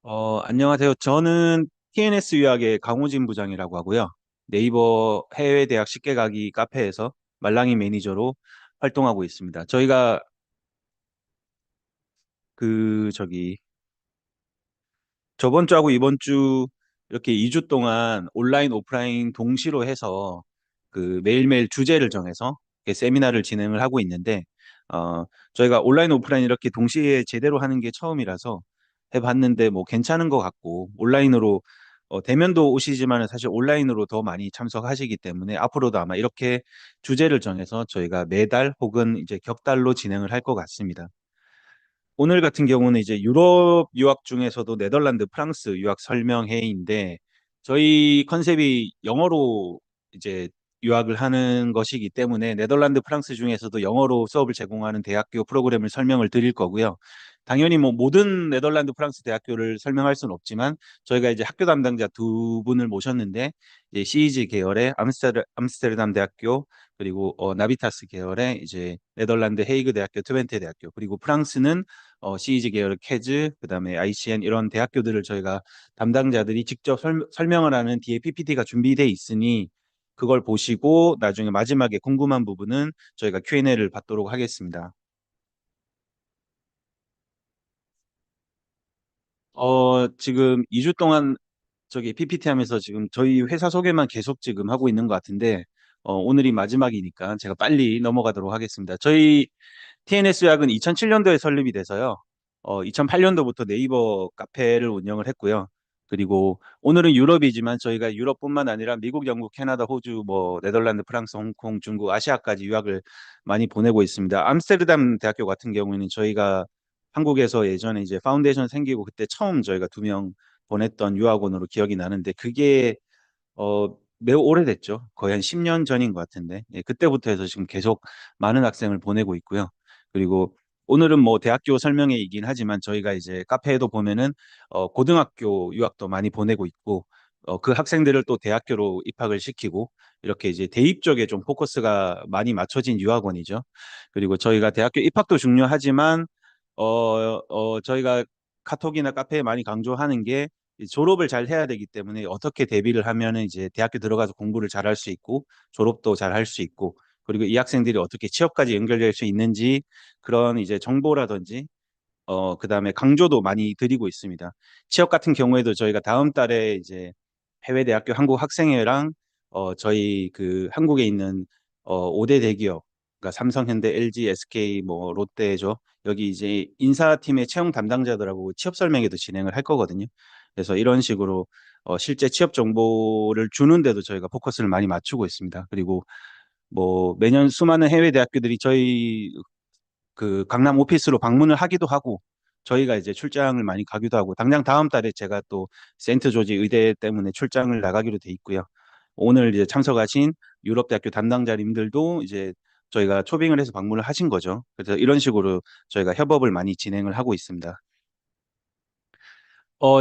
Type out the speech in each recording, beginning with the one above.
안녕하세요. 저는 TNS 유학의 강호진 부장이라고 하고요. 네이버 해외 대학 쉽게 가기 카페에서 말랑이 매니저로 활동하고 있습니다. 저희가 저기 저번 주하고 이번 주 이렇게 2주 동안 온라인, 오프라인 동시로 해서 매일매일 주제를 정해서 이렇게 세미나를 진행을 하고 있는데, 어, 저희가 온라인, 오프라인 이렇게 동시에 제대로 하는 게 처음이라서 해봤는데 뭐 괜찮은 것 같고, 온라인으로, 대면도 오시지만 사실 온라인으로 더 많이 참석하시기 때문에 앞으로도 아마 이렇게 주제를 정해서 저희가 매달 혹은 이제 격달로 진행을 할 것 같습니다. 오늘 같은 경우는 이제 유럽 유학 중에서도 네덜란드, 프랑스 유학 설명회인데 저희 컨셉이 영어로 이제 유학을 하는 것이기 때문에 네덜란드, 프랑스 중에서도 영어로 수업을 제공하는 대학교 프로그램을 설명을 드릴 거고요. 당연히 뭐 모든 네덜란드, 프랑스 대학교를 설명할 수는 없지만 저희가 이제 학교 담당자 두 분을 모셨는데 이제 CEG 계열의 암스테르담 대학교 그리고 나비타스 계열의 이제 네덜란드 헤이그 대학교, 트웬테 대학교 그리고 프랑스는 CEG 계열 캐즈, 그다음에 ICN 이런 대학교들을 저희가 담당자들이 직접 설명을 하는 뒤에 PPT가 준비돼 있으니 그걸 보시고 나중에 마지막에 궁금한 부분은 저희가 Q&A를 받도록 하겠습니다. 지금 2주 동안 저기 PPT 하면서 지금 저희 회사 소개만 계속 지금 하고 있는 것 같은데 오늘이 마지막이니까 제가 빨리 넘어가도록 하겠습니다. 저희 TNS 약은 2007년도에 설립이 돼서요. 2008년도부터 네이버 카페를 운영을 했고요. 그리고 오늘은 유럽이지만 저희가 유럽뿐만 아니라 미국, 영국, 캐나다, 호주, 뭐 네덜란드, 프랑스, 홍콩, 중국, 아시아까지 유학을 많이 보내고 있습니다. 암스테르담 대학교 같은 경우에는 저희가 한국에서 예전에 이제 파운데이션 생기고 그때 처음 저희가 2명 보냈던 유학원으로 기억이 나는데 그게 매우 오래됐죠. 거의 한 10년 전인 것 같은데, 예, 그때부터 해서 지금 계속 많은 학생을 보내고 있고요. 그리고 오늘은 뭐 대학교 설명회이긴 하지만 저희가 이제 카페에도 보면은 고등학교 유학도 많이 보내고 있고, 그 학생들을 또 대학교로 입학을 시키고, 이렇게 이제 대입 쪽에 좀 포커스가 많이 맞춰진 유학원이죠. 그리고 저희가 대학교 입학도 중요하지만, 저희가 카톡이나 카페에 많이 강조하는 게 이 졸업을 잘 해야 되기 때문에 어떻게 대비를 하면은 이제 대학교 들어가서 공부를 잘 할 수 있고 졸업도 잘 할 수 있고 그리고 이 학생들이 어떻게 취업까지 연결될 수 있는지 그런 이제 정보라든지 그다음에 강조도 많이 드리고 있습니다. 취업 같은 경우에도 저희가 다음 달에 이제 해외 대학교 한국 학생회랑 저희 한국에 있는 5대 대기업 그러니까 삼성, 현대, LG, SK 뭐 롯데죠. 여기 이제 인사팀의 채용 담당자들하고 취업 설명회도 진행을 할 거거든요. 그래서 이런 식으로 실제 취업 정보를 주는데도 저희가 포커스를 많이 맞추고 있습니다. 그리고 뭐 매년 수많은 해외 대학교들이 저희 강남 오피스로 방문을 하기도 하고 저희가 이제 출장을 많이 가기도 하고 당장 다음 달에 제가 또 세인트 조지 의대 때문에 출장을 나가기로 돼 있고요. 오늘 이제 참석하신 유럽 대학교 담당자님들도 이제 저희가 초빙을 해서 방문을 하신 거죠. 그래서 이런 식으로 저희가 협업을 많이 진행을 하고 있습니다.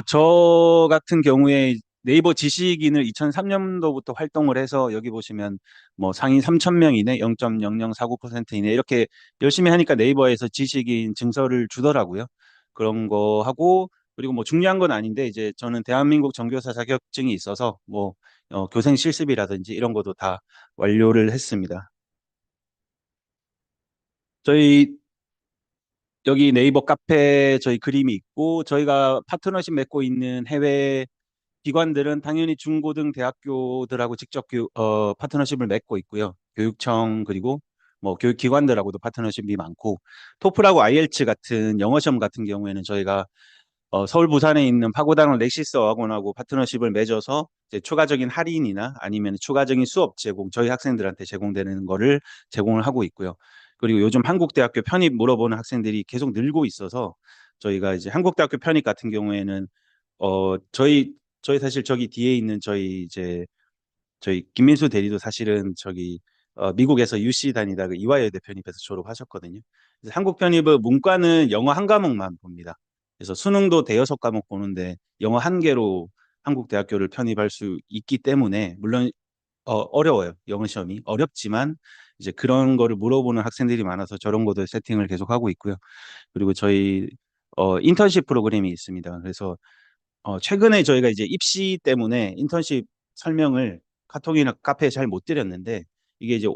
저 같은 경우에 네이버 지식인을 2003년도부터 활동을 해서 여기 보시면 뭐 상위 3천 명 이내 0.0049% 이내 이렇게 열심히 하니까 네이버에서 지식인 증서를 주더라고요. 그런 거 하고 그리고 뭐 중요한 건 아닌데 이제 저는 대한민국 정교사 자격증이 있어서 뭐 교생 실습이라든지 이런 것도 다 완료를 했습니다. 저희 여기 네이버 카페 저희 그림이 있고 저희가 파트너십 맺고 있는 해외 기관들은 당연히 중고등 대학교들하고 직접 파트너십을 맺고 있고요. 교육청 그리고 뭐 교육기관들하고도 파트너십이 많고 토플하고 IELTS 같은 영어 시험 같은 경우에는 저희가 서울 부산에 있는 파고다는 렉시스 어학원하고 파트너십을 맺어서 이제 추가적인 할인이나 아니면 추가적인 수업 제공 저희 학생들한테 제공되는 거를 제공을 하고 있고요. 그리고 요즘 한국대학교 편입 물어보는 학생들이 계속 늘고 있어서 저희가 이제 한국대학교 편입 같은 경우에는 저희 사실 저기 뒤에 있는 저희 김민수 대리도 사실은 미국에서 UC 다니다 그 이화여대 편입해서 졸업하셨거든요. 그래서 한국 편입은 문과는 영어 한 과목만 봅니다. 그래서 수능도 대여섯 과목 보는데 영어 한 개로 한국 대학교를 편입할 수 있기 때문에 물론 어려워요. 영어 시험이 어렵지만 이제 그런 거를 물어보는 학생들이 많아서 저런 것도 세팅을 계속 하고 있고요. 그리고 저희 인턴십 프로그램이 있습니다. 그래서 최근에 저희가 이제 입시 때문에 인턴십 설명을 카톡이나 카페에 잘 못 드렸는데 이게 이제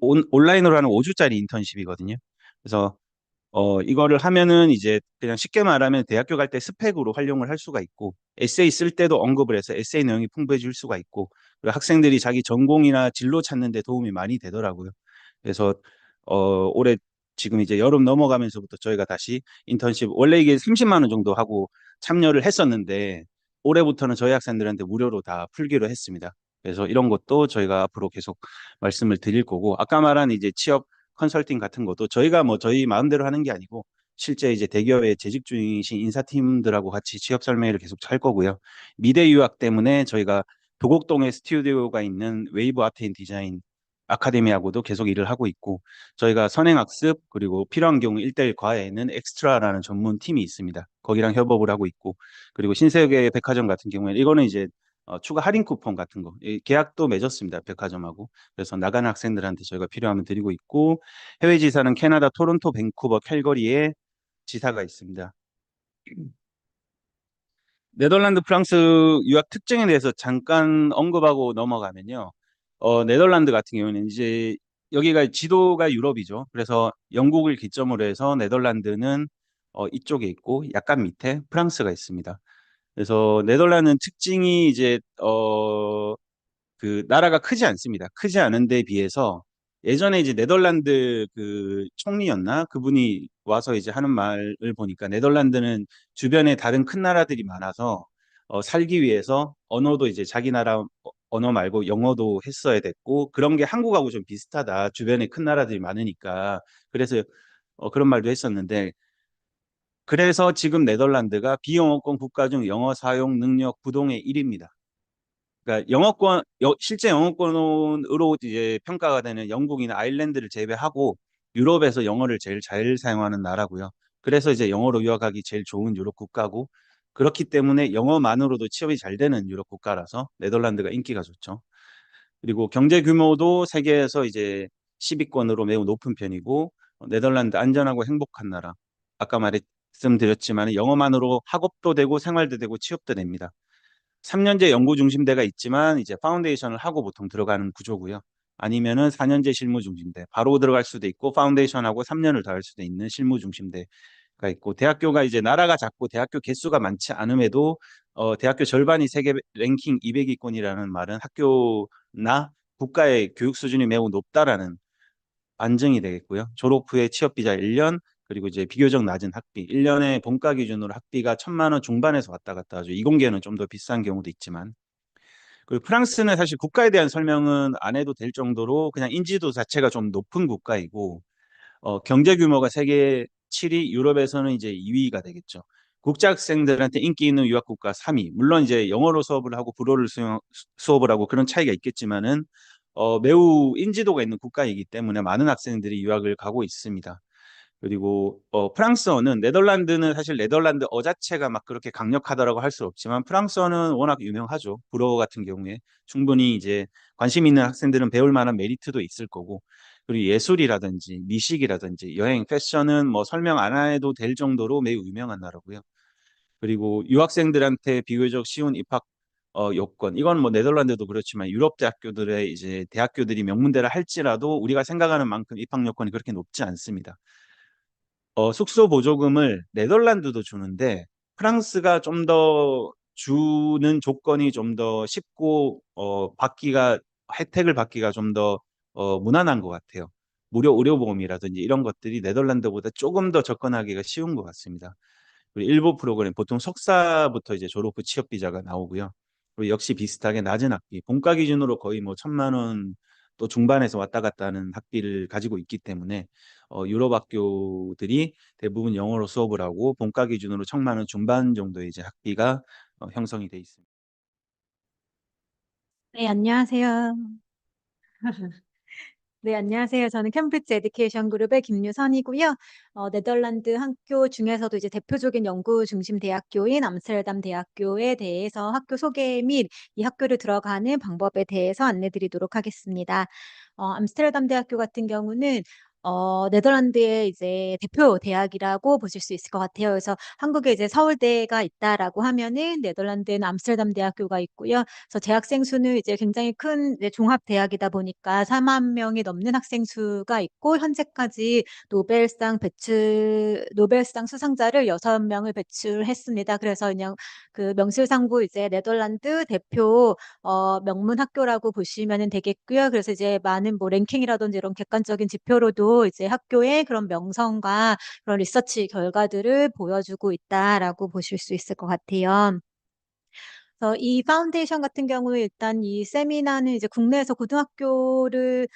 온라인으로 하는 5주짜리 인턴십이거든요. 그래서 이거를 하면은 이제 그냥 쉽게 말하면 대학교 갈 때 스펙으로 활용을 할 수가 있고, 에세이 쓸 때도 언급을 해서 에세이 내용이 풍부해질 수가 있고, 그리고 학생들이 자기 전공이나 진로 찾는 데 도움이 많이 되더라고요. 그래서 올해 지금 이제 여름 넘어가면서부터 저희가 다시 인턴십, 원래 이게 30만 원 정도 하고 참여를 했었는데 올해부터는 저희 학생들한테 무료로 다 풀기로 했습니다. 그래서 이런 것도 저희가 앞으로 계속 말씀을 드릴 거고, 아까 말한 이제 취업 컨설팅 같은 것도 저희가 뭐 저희 마음대로 하는 게 아니고 실제 이제 대기업에 재직 중이신 인사팀들하고 같이 취업 설명회를 계속 할 거고요. 미대 유학 때문에 저희가 도곡동에 스튜디오가 있는 웨이브 아트 앤 디자인 아카데미하고도 계속 일을 하고 있고, 저희가 선행학습 그리고 필요한 경우 1대1 과외에는 엑스트라라는 전문 팀이 있습니다. 거기랑 협업을 하고 있고, 그리고 신세계 백화점 같은 경우에는 이거는 이제 추가 할인 쿠폰 같은 거 계약도 맺었습니다. 백화점하고. 그래서 나가는 학생들한테 저희가 필요하면 드리고 있고, 해외 지사는 캐나다 토론토, 밴쿠버, 캘거리에 지사가 있습니다. 네덜란드, 프랑스 유학 특징에 대해서 잠깐 언급하고 넘어가면요. 네덜란드 같은 경우는 이제 여기가 지도가 유럽이죠. 그래서 영국을 기점으로 해서 네덜란드는 이쪽에 있고 약간 밑에 프랑스가 있습니다. 그래서 네덜란드는 특징이 이제 그 나라가 크지 않습니다. 크지 않은 데 비해서 예전에 이제 네덜란드 그 총리였나? 그분이 와서 이제 하는 말을 보니까 네덜란드는 주변에 다른 큰 나라들이 많아서 살기 위해서 언어도 이제 자기 나라 언어 말고 영어도 했어야 됐고, 그런 게 한국하고 좀 비슷하다. 주변에 큰 나라들이 많으니까. 그래서 그런 말도 했었는데, 그래서 지금 네덜란드가 비영어권 국가 중 영어 사용 능력 부동의 1위입니다. 그러니까 실제 영어권으로 이제 평가가 되는 영국이나 아일랜드를 제외하고 유럽에서 영어를 제일 잘 사용하는 나라고요. 그래서 이제 영어로 유학하기 제일 좋은 유럽 국가고, 그렇기 때문에 영어만으로도 취업이 잘 되는 유럽 국가라서 네덜란드가 인기가 좋죠. 그리고 경제 규모도 세계에서 이제 10위권으로 매우 높은 편이고, 네덜란드 안전하고 행복한 나라. 아까 말씀드렸지만 영어만으로 학업도 되고 생활도 되고 취업도 됩니다. 3년제 연구 중심대가 있지만 이제 파운데이션을 하고 보통 들어가는 구조고요. 아니면은 4년제 실무 중심대, 바로 들어갈 수도 있고 파운데이션하고 3년을 더 할 수도 있는 실무 중심대가 있고, 대학교가 이제 나라가 작고 대학교 개수가 많지 않음에도 대학교 절반이 세계 랭킹 200위권이라는 말은 학교나 국가의 교육 수준이 매우 높다라는 반증이 되겠고요. 졸업 후에 취업 비자 1년, 그리고 이제 비교적 낮은 학비, 1년에 본가 기준으로 학비가 1,000만 원 중반에서 왔다 갔다 하죠. 이공계는 좀 더 비싼 경우도 있지만. 그리고 프랑스는 사실 국가에 대한 설명은 안 해도 될 정도로 그냥 인지도 자체가 좀 높은 국가이고, 경제 규모가 세계 7위, 유럽에서는 이제 2위가 되겠죠. 국제 학생들한테 인기 있는 유학 국가 3위. 물론 이제 영어로 수업을 하고 불어를 수업을 하고 그런 차이가 있겠지만은 매우 인지도가 있는 국가이기 때문에 많은 학생들이 유학을 가고 있습니다. 그리고 프랑스어는, 네덜란드는 사실 네덜란드어 자체가 막 그렇게 강력하다라고 할 수 없지만 프랑스어는 워낙 유명하죠. 불어 같은 경우에 충분히 이제 관심 있는 학생들은 배울 만한 메리트도 있을 거고, 그리고 예술이라든지 미식이라든지 여행, 패션은 뭐 설명 안 해도 될 정도로 매우 유명한 나라고요. 그리고 유학생들한테 비교적 쉬운 입학 요건, 이건 뭐 네덜란드도 그렇지만 유럽 대학교들의 이제 대학교들이 명문대라 할지라도 우리가 생각하는 만큼 입학 요건이 그렇게 높지 않습니다. 숙소 보조금을 네덜란드도 주는데 프랑스가 좀 더 주는 조건이 좀 더 쉽고 받기가, 혜택을 받기가 좀 더 무난한 것 같아요. 무료 의료보험이라든지 이런 것들이 네덜란드보다 조금 더 접근하기가 쉬운 것 같습니다. 그리고 일부 프로그램 보통 석사부터 이제 졸업 후 취업 비자가 나오고요. 그리고 역시 비슷하게 낮은 학비, 본과 기준으로 거의 뭐 1,000만 원 또 중반에서 왔다 갔다 하는 학비를 가지고 있기 때문에 유럽 학교들이 대부분 영어로 수업을 하고 본과 기준으로 1,000만 원 중반 정도의 이제 학비가 형성이 돼 있습니다. 네, 안녕하세요. 네, 안녕하세요. 저는 캠브리지 에듀케이션 그룹의 김유선이고요. 네덜란드 학교 중에서도 이제 대표적인 연구 중심 대학교인 암스테르담 대학교에 대해서 학교 소개 및 이 학교를 들어가는 방법에 대해서 안내드리도록 하겠습니다. 암스테르담 대학교 같은 경우는 네덜란드의 이제 대표 대학이라고 보실 수 있을 것 같아요. 그래서 한국에 이제 서울대가 있다라고 하면은 네덜란드에는 암스테르담 대학교가 있고요. 그래서 재학생 수는 이제 굉장히 큰 이제 종합 대학이다 보니까 4만 명이 넘는 학생 수가 있고 현재까지 노벨상 수상자를 6명을 배출했습니다. 그래서 그냥 그 명실상부 이제 네덜란드 대표 명문 학교라고 보시면 되겠고요. 그래서 이제 많은 뭐 랭킹이라든지 이런 객관적인 지표로도 이제 학교의 그런 명성과 그런 리서치 결과들을 보여주고 있다라고 보실 수 있을 것 같아요. 그래서 이 파운데이션 같은 경우에 일단 이 세미나는 이제 국내에서 고등학교를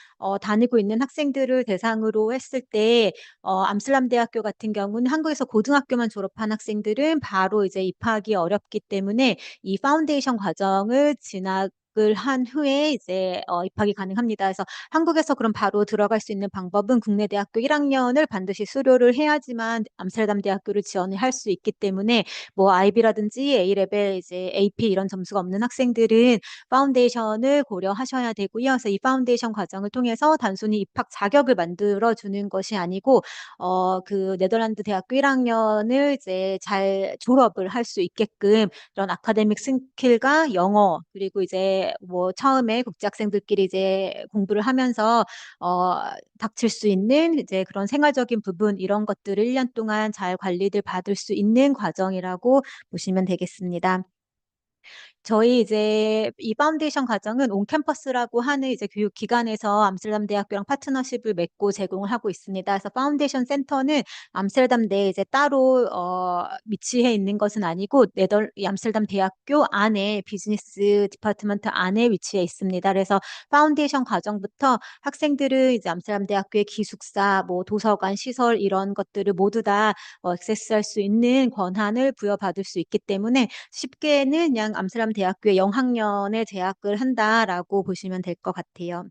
다니고 있는 학생들을 대상으로 했을 때 암스테르담 대학교 같은 경우는 한국에서 고등학교만 졸업한 학생들은 바로 이제 입학이 어렵기 때문에 이 파운데이션 과정을 진학을 한 후에 이제 입학이 가능합니다. 그래서 한국에서 그럼 바로 들어갈 수 있는 방법은 국내 대학교 1학년을 반드시 수료를 해야지만 암스테르담 대학교를 지원을 할 수 있기 때문에 뭐 IB라든지 A레벨, 이제 AP 이런 점수가 없는 학생들은 파운데이션을 고려하셔야 되고요. 그래서 이 파운데이션 과정을 통해서 단순히 입학 자격을 만들어 주는 것이 아니고 그 네덜란드 대학교 1학년을 이제 잘 졸업을 할 수 있게끔 이런 아카데믹 스킬과 영어 그리고 이제 뭐 처음에 국제 학생들끼리 이제 공부를 하면서 어 닥칠 수 있는 이제 그런 생활적인 부분 이런 것들을 1년 동안 잘 관리를 받을 수 있는 과정이라고 보시면 되겠습니다. 저희 이제 이 파운데이션 과정은 온캠퍼스라고 하는 이제 교육기관에서 암스테르담 대학교랑 파트너십을 맺고 제공을 하고 있습니다. 그래서 파운데이션 센터는 암스테르담 내에 이제 따로 위치해 있는 것은 아니고 이 암스테르담 대학교 안에 비즈니스 디파트먼트 안에 위치해 있습니다. 그래서 파운데이션 과정부터 학생들은 이제 암스테르담 대학교의 기숙사, 뭐 도서관, 시설 이런 것들을 모두 다 액세스할 수 있는 권한을 부여받을 수 있기 때문에 쉽게는 그냥 암스테르담 대학교에 영학년에 재학을 한다라고 보시면 될 것 같아요.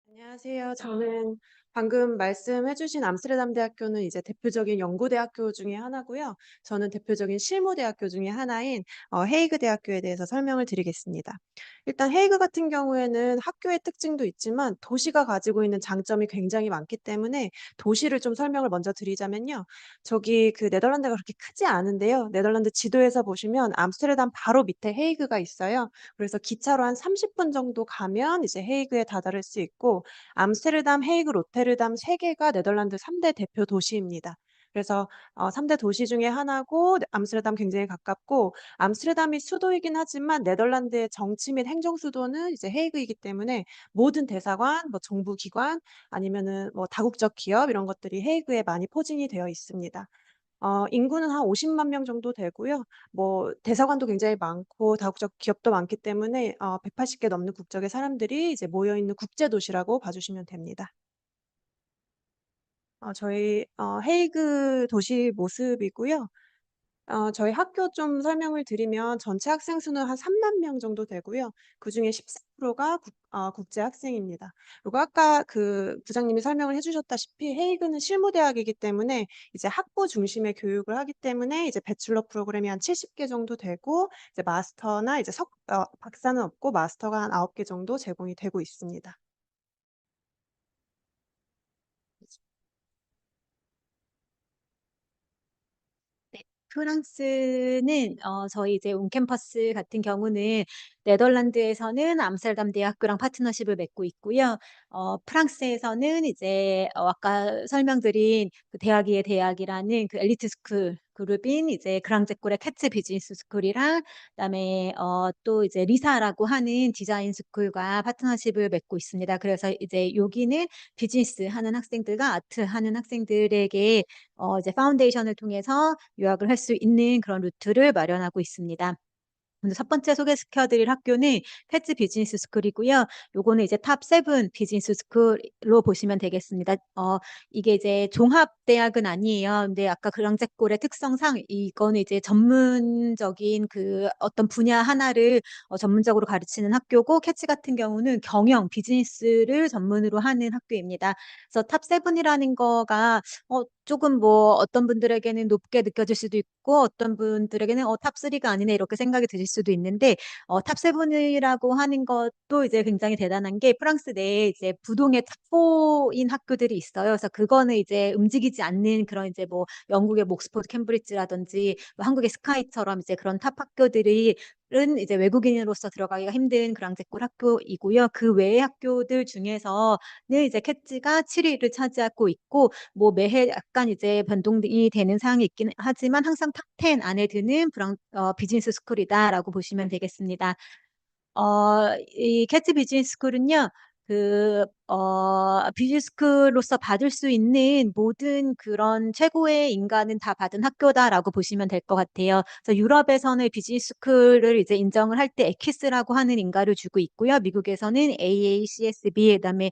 안녕하세요. 저는 방금 말씀해 주신 암스테르담 대학교는 이제 대표적인 연구대학교 중에 하나고요. 저는 대표적인 실무대학교 중에 하나인 헤이그 대학교에 대해서 설명을 드리겠습니다. 일단 헤이그 같은 경우에는 학교의 특징도 있지만 도시가 가지고 있는 장점이 굉장히 많기 때문에 도시를 좀 설명을 먼저 드리자면요. 저기 그 네덜란드가 그렇게 크지 않은데요. 네덜란드 지도에서 보시면 암스테르담 바로 밑에 헤이그가 있어요. 그래서 기차로 한 30분 정도 가면 이제 헤이그에 다다를 수 있고 암스테르담, 헤이그, 로테르담 3 개가 네덜란드 3대 대표 도시입니다. 그래서 3대 도시 중에 하나고 암스테르담 굉장히 가깝고 암스테르담이 수도이긴 하지만 네덜란드의 정치 및 행정 수도는 이제 헤이그이기 때문에 모든 대사관, 뭐 정부 기관 아니면은 뭐 다국적 기업 이런 것들이 헤이그에 많이 포진이 되어 있습니다. 인구는 한 50만 명 정도 되고요. 뭐 대사관도 굉장히 많고 다국적 기업도 많기 때문에 180개 넘는 국적의 사람들이 이제 모여 있는 국제 도시라고 봐 주시면 됩니다. 저희 헤이그 도시 모습이고요. 저희 학교 좀 설명을 드리면 전체 학생 수는 한 3만 명 정도 되고요. 그중에 14%가 국제 학생입니다. 그리고 아까 그 부장님이 설명을 해 주셨다시피 헤이그는 실무대학이기 때문에 이제 학부 중심의 교육을 하기 때문에 이제 배출러 프로그램이 한 70개 정도 되고 이제 마스터나 이제 박사는 없고 마스터가 한 9개 정도 제공이 되고 있습니다. 네. 프랑스는 저희 이제 온캠퍼스 같은 경우는 네덜란드에서는 암스테르담 대학교랑 파트너십을 맺고 있고요. 프랑스에서는 이제 아까 설명드린 그 대학 위의 대학이라는 그 엘리트 스쿨 그룹인 이제 그랑제콜의 캐츠 비즈니스 스쿨이랑 그다음에 또 이제 리사라고 하는 디자인 스쿨과 파트너십을 맺고 있습니다. 그래서 이제 여기는 비즈니스 하는 학생들과 아트 하는 학생들에게 이제 파운데이션을 통해서 유학을 할 수 있는 그런 루트를 마련하고 있습니다. 먼저 첫 번째 소개시켜 드릴 학교는 패츠 비즈니스 스쿨이고요. 요거는 이제 탑 세븐 비즈니스 스쿨로 보시면 되겠습니다. 이게 이제 종합 대학은 아니에요. 근데 아까 그랑제골의 특성상 이거는 이제 전문적인 그 어떤 분야 하나를 전문적으로 가르치는 학교고 캐치 같은 경우는 경영, 비즈니스를 전문으로 하는 학교입니다. 그래서 탑 세븐이라는 거가 조금 뭐 어떤 분들에게는 높게 느껴질 수도 있고 어떤 분들에게는 탑 3가 아니네 이렇게 생각이 드실 수도 있는데 탑7이라고 하는 것도 이제 굉장히 대단한 게 프랑스 내에 이제 부동의 탑4인 학교들이 있어요. 그래서 그거는 이제 움직이지 않는 그런 이제 뭐 영국의 옥스퍼드 캠브리지라든지 뭐 한국의 스카이처럼 이제 그런 탑 학교들이 은 이제 외국인으로서 들어가기가 힘든 그랑제골 학교이고요. 그 외의 학교들 중에서는 이제 캐치가 7위를 차지하고 있고 뭐 매해 약간 이제 변동이 되는 사항이 있긴 하지만 항상 탑10 안에 드는 비즈니스 스쿨이다라고 보시면 되겠습니다. 이 캐치 비즈니스 스쿨은요, 비즈니스 스쿨로서 받을 수 있는 모든 그런 최고의 인가는 다 받은 학교다라고 보시면 될 것 같아요. 그래서 유럽에서는 비즈니스 스쿨을 이제 인정을 할 때 에키스라고 하는 인가를 주고 있고요. 미국에서는 AACSB, 그다음에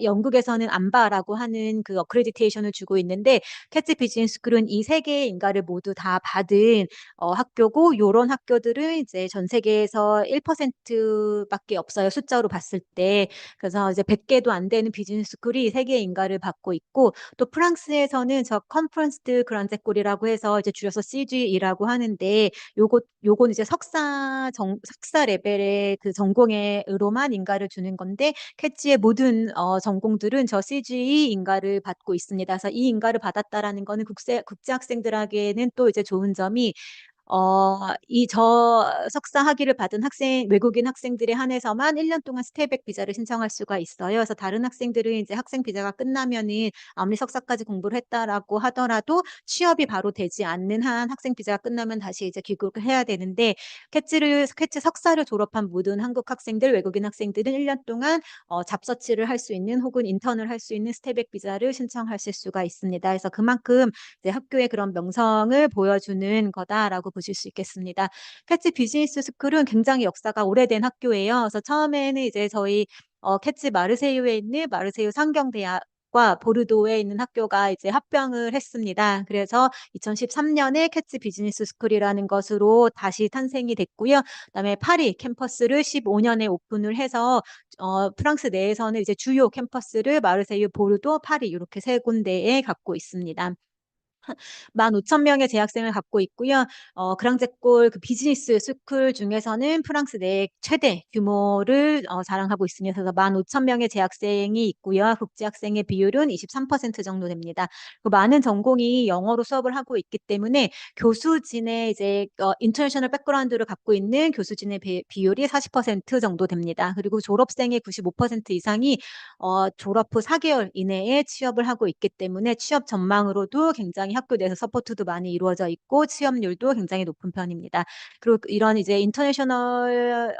영국에서는 암바라고 하는 그 어크레디테이션을 주고 있는데 캐치 비즈니스 스쿨은 이 세 개의 인가를 모두 다 받은 학교고 요런 학교들은 이제 전 세계에서 1%밖에 없어요. 숫자로 봤을 때. 그래서 이제 100개도 안 되는 비즈니스 스쿨이 세계의 인가를 받고 있고 또 프랑스에서는 저 컨퍼런스 그란제골이라고 해서 이제 줄여서 CG이라고 하는데 요건 이제 석사 레벨의 그 전공으로만 인가를 주는 건데 캐치의 모든 전공들은 저 CGE 인가를 받고 있습니다. 그래서 이 인가를 받았다라는 거는 국제 학생들에게는 또 이제 좋은 점이 이 석사 학위를 받은 외국인 학생들에 한해서만 1년 동안 스테이백 비자를 신청할 수가 있어요. 그래서 다른 학생들은 이제 학생 비자가 끝나면은 아무리 석사까지 공부를 했다라고 하더라도 취업이 바로 되지 않는 한 학생 비자가 끝나면 다시 이제 귀국을 해야 되는데 캐치 석사를 졸업한 모든 한국 학생들, 외국인 학생들은 1년 동안 잡서치를 할 수 있는 혹은 인턴을 할 수 있는 스테이백 비자를 신청하실 수가 있습니다. 그래서 그만큼 이제 학교의 그런 명성을 보여주는 거다라고 보실 수 있겠습니다. 캐치 비즈니스 스쿨은 굉장히 역사가 오래된 학교예요. 그래서 처음에는 이제 저희 캐치 마르세유에 있는 마르세유 상경대학과 보르도에 있는 학교가 이제 합병을 했습니다. 그래서 2013년에 캐치 비즈니스 스쿨이라는 것으로 다시 탄생이 됐고요. 그다음에 파리 캠퍼스를 15년에 오픈을 해서 프랑스 내에서는 이제 주요 캠퍼스를 마르세유, 보르도, 파리 이렇게 세 군데에 갖고 있습니다. 15,000명의 재학생을 갖고 있고요. 그랑제골 그 비즈니스 스쿨 중에서는 프랑스 내 최대 규모를 자랑하고 있습니다. 그래서 15,000명의 재학생이 있고요. 국제학생의 비율은 23% 정도 됩니다. 그 많은 전공이 영어로 수업을 하고 있기 때문에 교수진의 이제 인터내셔널 백그라운드를 갖고 있는 교수진의 비율이 40% 정도 됩니다. 그리고 졸업생의 95% 이상이 졸업 후 4개월 이내에 취업을 하고 있기 때문에 취업 전망으로도 굉장히 학교 내에서 서포트도 많이 이루어져 있고 취업률도 굉장히 높은 편입니다. 그리고 이런 이제 인터내셔널을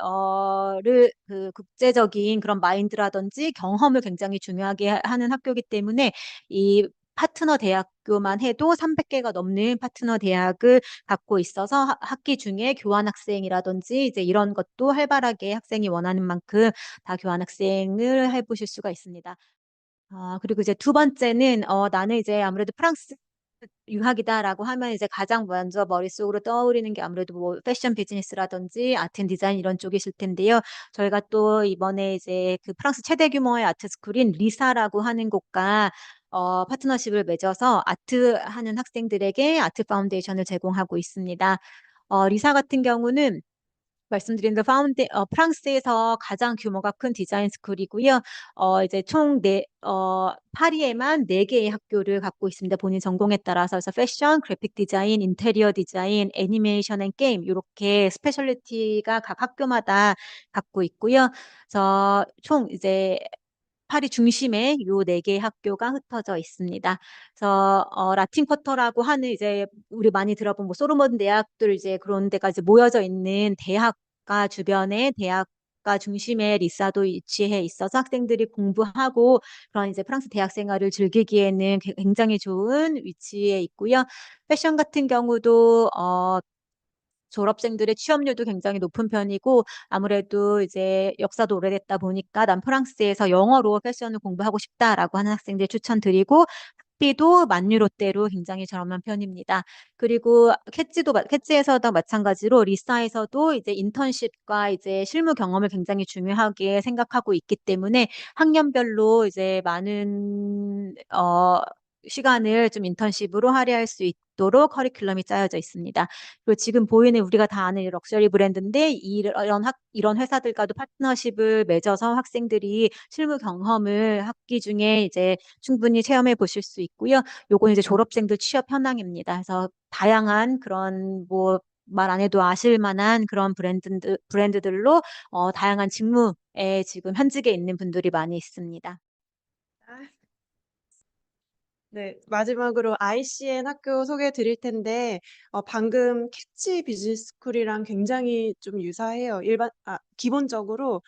그 국제적인 그런 마인드라든지 경험을 굉장히 중요하게 하는 학교이기 때문에 이 파트너 대학교만 해도 300개가 넘는 파트너 대학을 갖고 있어서 학기 중에 교환 학생이라든지 이제 이런 것도 활발하게 학생이 원하는 만큼 다 교환 학생을 해보실 수가 있습니다. 그리고 이제 두 번째는 나는 이제 아무래도 프랑스 유학이다라고 하면 이제 가장 먼저 머릿속으로 떠오르는 게 아무래도 뭐 패션 비즈니스라든지 아트 앤 디자인 이런 쪽이실 텐데요. 저희가 또 이번에 이제 그 프랑스 최대 규모의 아트 스쿨인 리사라고 하는 곳과 파트너십을 맺어서 아트 하는 학생들에게 아트 파운데이션을 제공하고 있습니다. 리사 같은 경우는 말씀드린 프랑스에서 가장 규모가 큰 디자인 스쿨이고요. 이제 파리에만 4개의 학교를 갖고 있습니다. 본인 전공에 따라서. 그래서 패션, 그래픽 디자인, 인테리어 디자인, 애니메이션 앤 게임 이렇게 스페셜리티가 각 학교마다 갖고 있고요. 그래서 총 이제 파리 중심에 요 4개의 학교가 흩어져 있습니다. 그래서 라틴 쿼터라고 하는 이제 우리 많이 들어본 뭐 소르본 대학들 이제 그런 데가 이제 모여져 있는 대학가 주변에 대학가 중심에 리사도 위치해 있어서 학생들이 공부하고 그런 이제 프랑스 대학 생활을 즐기기에는 굉장히 좋은 위치에 있고요. 패션 같은 경우도 졸업생들의 취업률도 굉장히 높은 편이고 아무래도 이제 역사도 오래됐다 보니까 난 프랑스에서 영어로 패션을 공부하고 싶다라고 하는 학생들 추천드리고 학비도 10,000유로대로 굉장히 저렴한 편입니다. 그리고 캐치에서도 마찬가지로 리사에서도 이제 인턴십과 이제 실무 경험을 굉장히 중요하게 생각하고 있기 때문에 학년별로 이제 많은 시간을 좀 인턴십으로 할애할 수 있도록 커리큘럼이 짜여져 있습니다. 그리고 지금 보이는 우리가 다 아는 이 럭셔리 브랜드인데 이런 회사들과도 파트너십을 맺어서 학생들이 실무 경험을 학기 중에 이제 충분히 체험해 보실 수 있고요. 요건 이제 졸업생들 취업 현황입니다. 그래서 다양한 그런 뭐 말 안 해도 아실 만한 그런 브랜드들로 다양한 직무에 지금 현직에 있는 분들이 많이 있습니다. 네, 마지막으로 ICN 학교 소개해 드릴 텐데, 방금 캐치 비즈니스 스쿨이랑 굉장히 좀 유사해요. 기본적으로,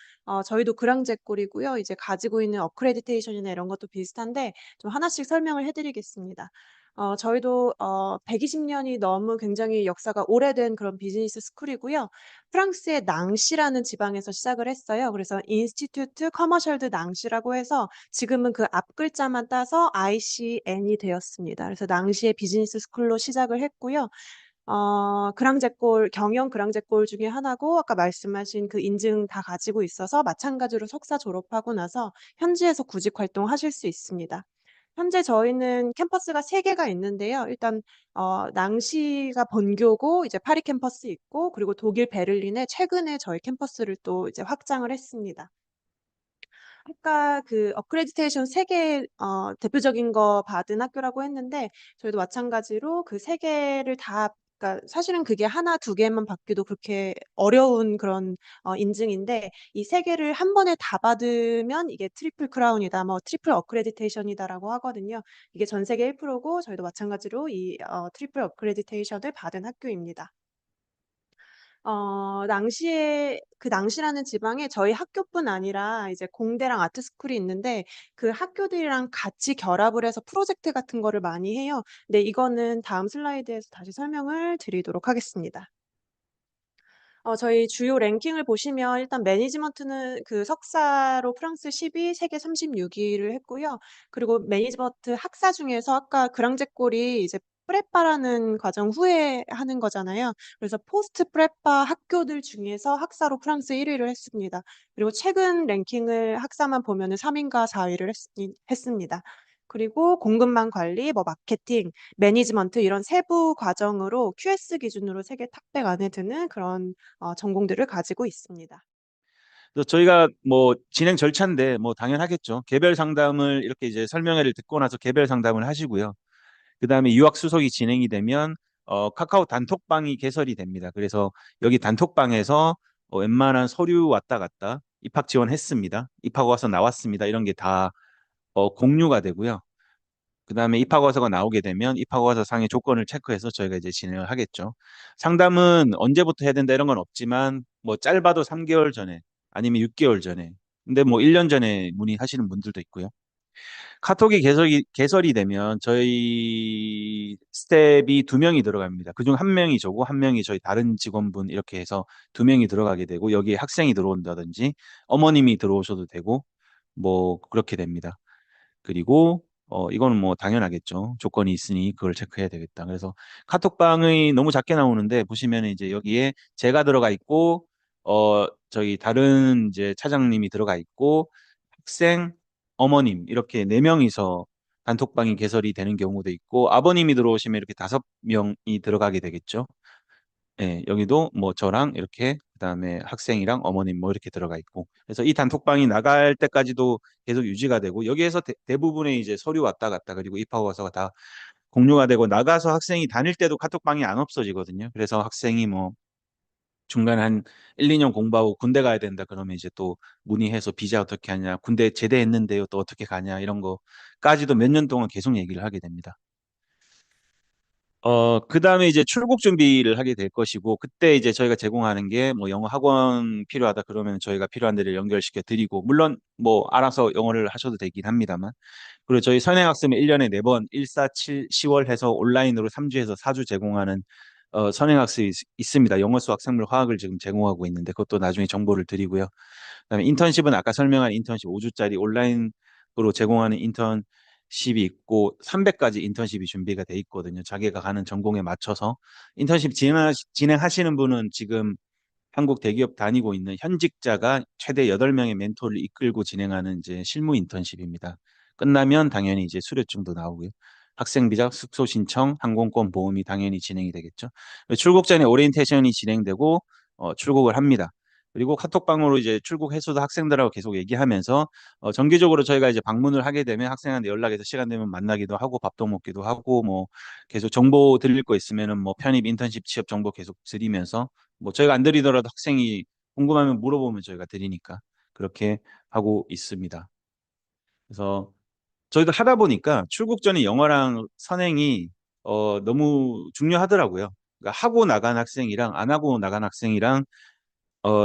저희도 그랑제꼴이고요. 이제 가지고 있는 어크레디테이션이나 이런 것도 비슷한데, 좀 하나씩 설명을 해드리겠습니다. 저희도 120년이 넘은 굉장히 역사가 오래된 그런 비즈니스 스쿨이고요. 프랑스의 낭시라는 지방에서 시작을 했어요. 그래서 인스티튜트 커머셜드 낭시라고 해서 지금은 그 앞 글자만 따서 ICN이 되었습니다. 그래서 낭시의 비즈니스 스쿨로 시작을 했고요. 그랑제꼴, 경영 그랑제꼴 중에 하나고 아까 말씀하신 그 인증 다 가지고 있어서 마찬가지로 석사 졸업하고 나서 현지에서 구직 활동하실 수 있습니다. 현재 저희는 캠퍼스가 3개가 있는데요. 일단 낭시가 본교고 이제 파리 캠퍼스 있고 그리고 독일 베를린에 최근에 저희 캠퍼스를 또 이제 확장을 했습니다. 아까 그 어크레디테이션 3개 대표적인 거 받은 학교라고 했는데 저희도 마찬가지로 그 3개를 다 그러니까 사실은 그게 1, 2개만 받기도 그렇게 어려운 그런 인증인데 이 3개를 한 번에 다 받으면 이게 트리플 크라운이다, 뭐 트리플 어크레디테이션이다라고 하거든요. 이게 전 세계 1%고 저희도 마찬가지로 이 트리플 어크레디테이션을 받은 학교입니다. 낭시라는 지방에 저희 학교뿐 아니라 이제 공대랑 아트스쿨이 있는데 그 학교들이랑 같이 결합을 해서 프로젝트 같은 거를 많이 해요. 네, 이거는 다음 슬라이드에서 다시 설명을 드리도록 하겠습니다. 저희 주요 랭킹을 보시면 일단 매니지먼트는 그 석사로 프랑스 10위, 세계 36위를 했고요. 그리고 매니지먼트 학사 중에서 아까 그랑제꼴이 이제 프레파라는 과정 후에 하는 거잖아요. 그래서 포스트 프레파 학교들 중에서 학사로 프랑스 1위를 했습니다. 그리고 최근 랭킹을 학사만 보면은 3위인가 4위를 했습니다. 그리고 공급망 관리, 뭐 마케팅, 매니지먼트 이런 세부 과정으로 QS 기준으로 세계 탑100 안에 드는 그런 전공들을 가지고 있습니다. 그래서 저희가 뭐 진행 절차인데 뭐 당연하겠죠. 개별 상담을 이렇게 이제 설명회를 듣고 나서 개별 상담을 하시고요. 그다음에 유학 수속이 진행이 되면 카카오 단톡방이 개설이 됩니다. 그래서 여기 단톡방에서 웬만한 서류 왔다 갔다 입학 지원했습니다. 입학 와서 나왔습니다. 이런 게 다 공유가 되고요. 그다음에 입학허가서가 나오게 되면 입학허가서 상의 조건을 체크해서 저희가 이제 진행을 하겠죠. 상담은 언제부터 해야 된다 이런 건 없지만 뭐 짧아도 3개월 전에 아니면 6개월 전에 근데 뭐 1년 전에 문의하시는 분들도 있고요. 카톡이 개설이 되면 저희 스텝이 2명이 들어갑니다. 그중 1명이 저고 1명이 저희 다른 직원분 이렇게 해서 2명이 들어가게 되고 여기에 학생이 들어온다든지 어머님이 들어오셔도 되고 뭐 그렇게 됩니다. 그리고 이거는 뭐 당연하겠죠. 조건이 있으니 그걸 체크해야 되겠다. 그래서 카톡방이 너무 작게 나오는데 보시면 이제 여기에 제가 들어가 있고 저희 다른 이제 차장님이 들어가 있고 학생, 어머님 이렇게 4명이서 단톡방이 개설이 되는 경우도 있고 아버님이 들어오시면 이렇게 5명이 들어가게 되겠죠. 예, 여기도 뭐 저랑 이렇게 그다음에 학생이랑 어머님 뭐 이렇게 들어가 있고 그래서 이 단톡방이 나갈 때까지도 계속 유지가 되고 여기에서 대부분의 이제 서류 왔다 갔다 그리고 입학허가서가 다 공유가 되고 나가서 학생이 다닐 때도 카톡방이 안 없어지거든요. 그래서 학생이 뭐 중간에 한 1, 2년 공부하고 군대 가야 된다 그러면 이제 또 문의해서 비자 어떻게 하냐 군대 제대했는데요 또 어떻게 가냐 이런 거까지도 몇 년 동안 계속 얘기를 하게 됩니다. 그다음에 이제 출국 준비를 하게 될 것이고, 그때 이제 저희가 제공하는 게 뭐 영어 학원 필요하다 그러면 저희가 필요한 데를 연결시켜 드리고, 물론 뭐 알아서 영어를 하셔도 되긴 합니다만. 그리고 저희 선행학습은 1년에 4번, 1, 4, 7, 10월 해서 온라인으로 3주에서 4주 제공하는 선행학습이 있습니다. 영어, 수학, 생물, 화학을 지금 제공하고 있는데 그것도 나중에 정보를 드리고요. 그다음에 인턴십은 아까 설명한 인턴십 5주짜리 온라인으로 제공하는 인턴십이 있고 300가지 인턴십이 준비가 돼 있거든요. 자기가 가는 전공에 맞춰서 인턴십 진행하시는 분은 지금 한국 대기업 다니고 있는 현직자가 최대 8명의 멘토를 이끌고 진행하는 이제 실무 인턴십입니다. 끝나면 당연히 이제 수료증도 나오고요. 학생 비자, 숙소 신청, 항공권 보험이 당연히 진행이 되겠죠. 출국 전에 오리엔테이션이 진행되고 출국을 합니다. 그리고 카톡방으로 이제 출국 해소도 학생들하고 계속 얘기하면서 정기적으로 저희가 이제 방문을 하게 되면 학생한테 연락해서 시간 되면 만나기도 하고 밥도 먹기도 하고 뭐 계속 정보 드릴 거 있으면은 뭐 편입, 인턴십, 취업 정보 계속 드리면서 뭐 저희가 안 드리더라도 학생이 궁금하면 물어보면 저희가 드리니까 그렇게 하고 있습니다. 그래서 저희도 하다 보니까 출국 전에 영어랑 선행이 너무 중요하더라고요. 그러니까 하고 나간 학생이랑 안 하고 나간 학생이랑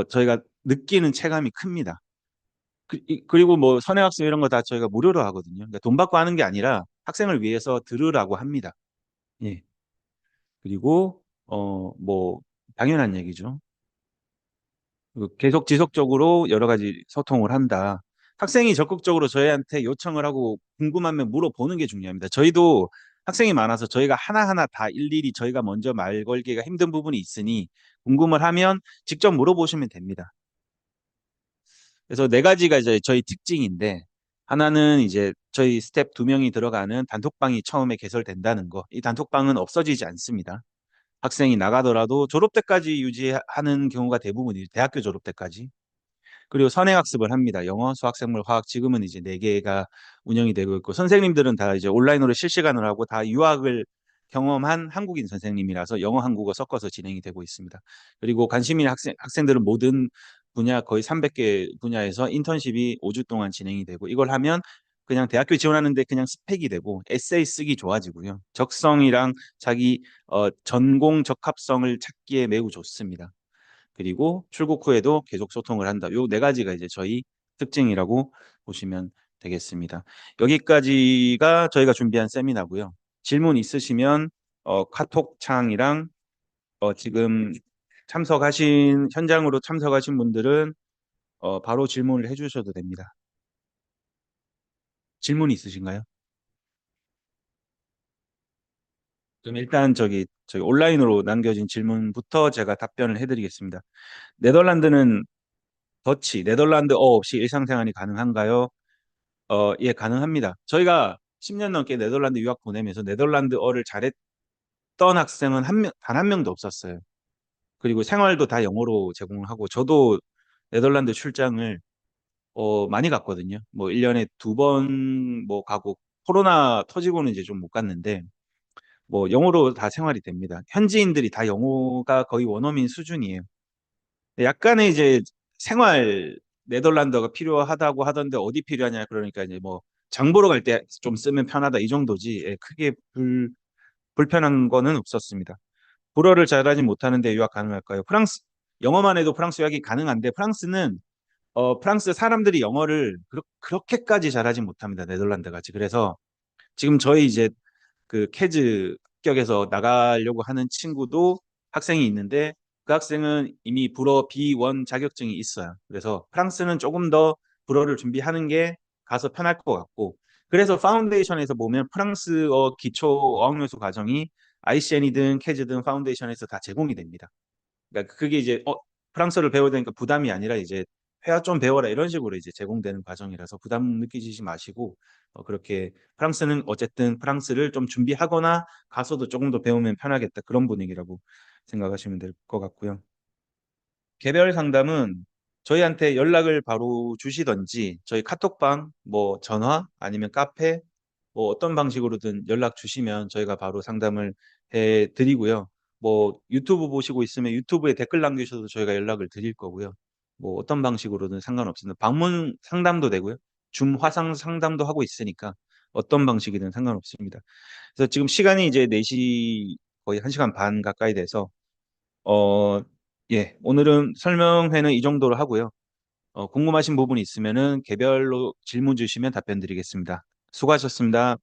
저희가 느끼는 체감이 큽니다. 그리고 뭐 선행학습 이런 거 다 저희가 무료로 하거든요. 그러니까 돈 받고 하는 게 아니라 학생을 위해서 들으라고 합니다. 예. 그리고 뭐 당연한 얘기죠. 계속 지속적으로 여러 가지 소통을 한다. 학생이 적극적으로 저희한테 요청을 하고 궁금하면 물어보는 게 중요합니다. 저희도 학생이 많아서 저희가 하나하나 다 일일이 저희가 먼저 말 걸기가 힘든 부분이 있으니 궁금을 하면 직접 물어보시면 됩니다. 그래서 네 가지가 이제 저희 특징인데 하나는 이제 저희 스텝 두 명이 들어가는 단톡방이 처음에 개설된다는 거. 이 단톡방은 없어지지 않습니다. 학생이 나가더라도 졸업 때까지 유지하는 경우가 대부분이에요. 대학교 졸업 때까지. 그리고 선행학습을 합니다. 영어, 수학, 생물, 화학 지금은 이제 네 개가 운영이 되고 있고 선생님들은 다 이제 온라인으로 실시간으로 하고 다 유학을 경험한 한국인 선생님이라서 영어, 한국어 섞어서 진행이 되고 있습니다. 그리고 관심 있는 학생들은 모든 분야 거의 300개 분야에서 인턴십이 5주 동안 진행이 되고 이걸 하면 그냥 대학교 지원하는데 그냥 스펙이 되고 에세이 쓰기 좋아지고요. 적성이랑 자기 전공 적합성을 찾기에 매우 좋습니다. 그리고 출국 후에도 계속 소통을 한다. 요 네 가지가 이제 저희 특징이라고 보시면 되겠습니다. 여기까지가 저희가 준비한 세미나고요. 질문 있으시면 카톡창이랑 지금 현장으로 참석하신 분들은 바로 질문을 해주셔도 됩니다. 질문 있으신가요? 그럼 일단 저희 온라인으로 남겨진 질문부터 제가 답변을 해드리겠습니다. 네덜란드는 네덜란드어 없이 일상생활이 가능한가요? 예, 가능합니다. 저희가 10년 넘게 네덜란드 유학 보내면서 네덜란드어를 잘했던 학생은 단 한 명도 없었어요. 그리고 생활도 다 영어로 제공을 하고, 저도 네덜란드 출장을 많이 갔거든요. 뭐 1년에 두 번 뭐 가고, 코로나 터지고는 이제 좀 못 갔는데, 뭐 영어로 다 생활이 됩니다. 현지인들이 다 영어가 거의 원어민 수준이에요. 약간의 이제 생활 네덜란드어가 필요하다고 하던데 어디 필요하냐 그러니까 이제 뭐 장 보러 갈 때 좀 쓰면 편하다 이 정도지 예, 크게 불편한 거는 없었습니다. 불어를 잘하지 못하는데 유학 가능할까요? 영어만 해도 프랑스 유학이 가능한데 프랑스는 프랑스 사람들이 영어를 그렇게까지 잘하지 못합니다. 네덜란드 같이. 그래서 지금 저희 이제 그 캐즈 합격해서 나가려고 하는 친구도 학생이 있는데 그 학생은 이미 불어 B1 자격증이 있어요. 그래서 프랑스는 조금 더 불어를 준비하는 게 가서 편할 것 같고 그래서 파운데이션에서 보면 프랑스어 기초 어학연수 과정이 ICN이든 캐즈든 파운데이션에서 다 제공이 됩니다. 그러니까 그게 이제 프랑스어를 배워야 되니까 부담이 아니라 이제 회화 좀 배워라 이런 식으로 이제 제공되는 과정이라서 부담 느끼지 마시고 그렇게 프랑스는 어쨌든 프랑스를 좀 준비하거나 가서도 조금 더 배우면 편하겠다 그런 분위기라고 생각하시면 될 것 같고요. 개별 상담은 저희한테 연락을 바로 주시던지 저희 카톡방 뭐 전화 아니면 카페 뭐 어떤 방식으로든 연락 주시면 저희가 바로 상담을 해 드리고요. 뭐 유튜브 보시고 있으면 유튜브에 댓글 남기셔도 저희가 연락을 드릴 거고요. 뭐 어떤 방식으로든 상관없습니다. 방문 상담도 되고요. 줌 화상 상담도 하고 있으니까 어떤 방식이든 상관없습니다. 그래서 지금 시간이 이제 4시 거의 1시간 반 가까이 돼서 어, 예, 오늘은 설명회는 이 정도로 하고요. 궁금하신 부분이 있으면은 개별로 질문 주시면 답변 드리겠습니다. 수고하셨습니다.